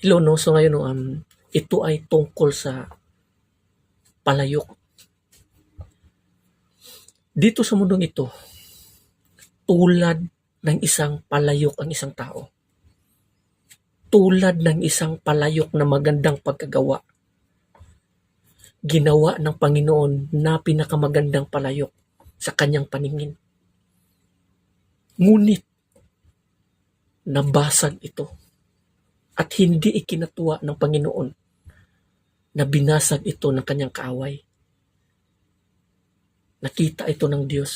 Hello, no? So ngayon, no, ito ay tungkol sa palayok. Dito sa mundong ito, tulad ng isang palayok ang isang tao. Tulad ng isang palayok na magandang pagkagawa. Ginawa ng Panginoon na pinakamagandang palayok sa kanyang paningin. Ngunit, nabasag ito at hindi ikinatuwa ng Panginoon na binasag ito ng kanyang kaaway. Nakita ito ng Diyos.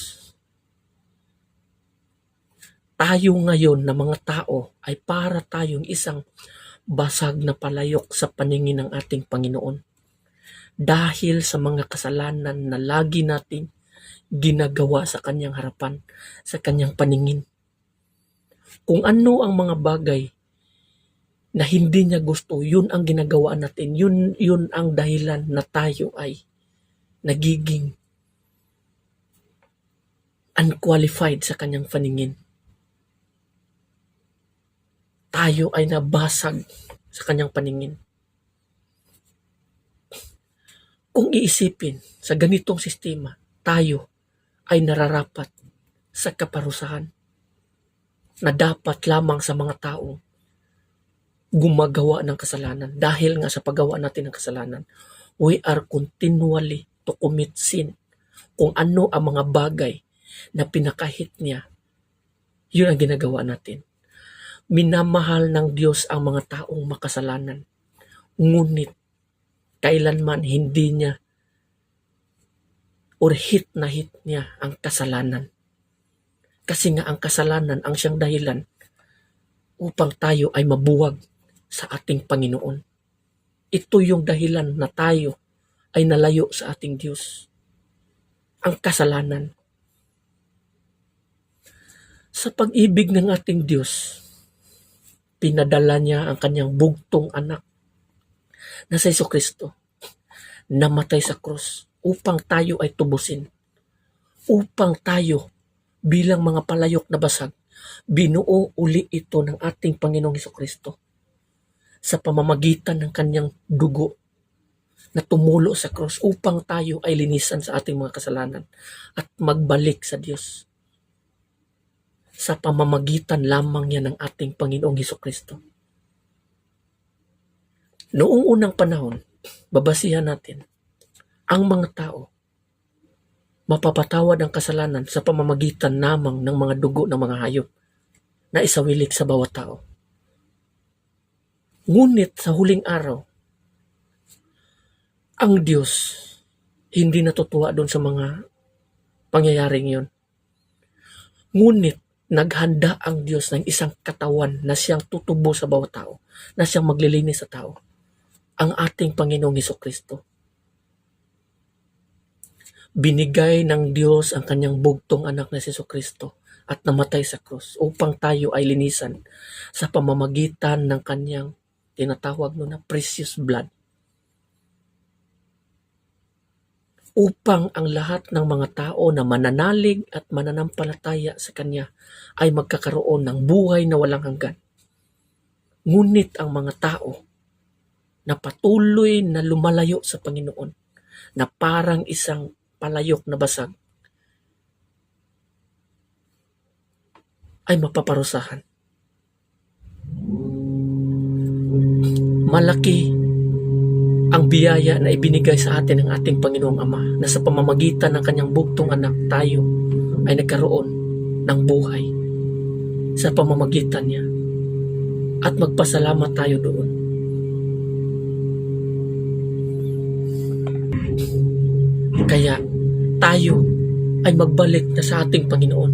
Tayo ngayon na mga tao ay para tayong isang basag na palayok sa paningin ng ating Panginoon. Dahil sa mga kasalanan na lagi nating ginagawa sa kanyang harapan, sa kanyang paningin. Kung ano ang mga bagay na hindi niya gusto, yun ang ginagawa natin. Yun ang dahilan na tayo ay nagiging unqualified sa kanyang paningin. Tayo ay nabasag sa kanyang paningin. Kung iisipin sa ganitong sistema, tayo ay nararapat sa kaparusahan na dapat lamang sa mga taong gumagawa ng kasalanan. Dahil nga sa paggawa natin ng kasalanan, we are continually to commit sin. Kung ano ang mga bagay na pinakahit niya, yun ang ginagawa natin. Minamahal ng Diyos ang mga taong makasalanan. Ngunit, kailanman hindi niya or hit niya ang kasalanan. Kasi nga ang kasalanan ang siyang dahilan upang tayo ay mabuwag sa ating Panginoon. Ito yung dahilan na tayo ay nalayo sa ating Diyos. Ang kasalanan. Sa pag-ibig ng ating Diyos, pinadala niya ang kanyang bugtong anak na si Jesucristo, namatay sa krus upang tayo ay tubusin. Upang tayo bilang mga palayok na basag, binuo uli ito ng ating Panginoong Jesucristo sa pamamagitan ng kanyang dugo na tumulo sa krus upang tayo ay linisan sa ating mga kasalanan at magbalik sa Diyos. Sa pamamagitan lamang yan ng ating Panginoong Jesucristo. Noong unang panahon, babasihan natin, ang mga tao mapapatawad ang kasalanan sa pamamagitan lamang ng mga dugo ng mga hayop na isawilik sa bawat tao. Ngunit sa huling araw, ang Diyos hindi natutuwa doon sa mga pangyayaring yun. Ngunit naghanda ang Diyos ng isang katawan na siyang tutubo sa bawat tao, na siyang maglilinis sa tao, ang ating Panginoong Jesucristo. Binigay ng Diyos ang kanyang bugtong anak na si Jesucristo at namatay sa krus upang tayo ay linisan sa pamamagitan ng kanyang tinatawag na precious blood. Upang ang lahat ng mga tao na mananalig at mananampalataya sa kanya ay magkakaroon ng buhay na walang hanggan. Ngunit ang mga tao na patuloy na lumalayo sa Panginoon, na parang isang palayok na basag, ay mapaparusahan. Malaki ang biyaya na ibinigay sa atin ng ating Panginoong Ama na sa pamamagitan ng kanyang bugtong anak tayo ay nagkaroon ng buhay sa pamamagitan niya. At magpasalamat tayo doon. Kaya tayo ay magbalik na sa ating Panginoon.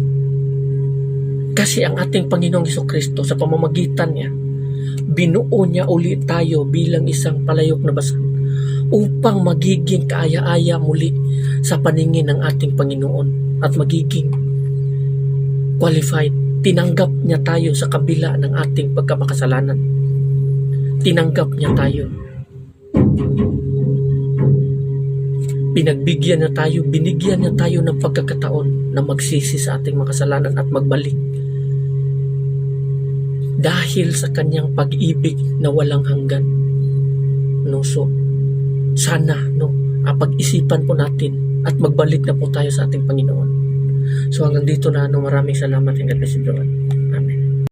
Kasi ang ating Panginoong Jesucristo sa pamamagitan niya, binuo niya ulit tayo bilang isang palayok na basag upang magiging kaaya-aya muli sa paningin ng ating Panginoon at magiging qualified. Tinanggap niya tayo sa kabila ng ating pagkamakasalanan. Tinanggap niya tayo. Pinagbigyan niya tayo, binigyan niya tayo ng pagkakataon na magsisi sa ating mga kasalanan at magbalik dahil sa kanyang pag-ibig na walang hanggan. No, so sana pag-isipan po natin at magbalik na po tayo sa ating Panginoon. So hanggang dito na, maraming salamat and God bless you, everyone.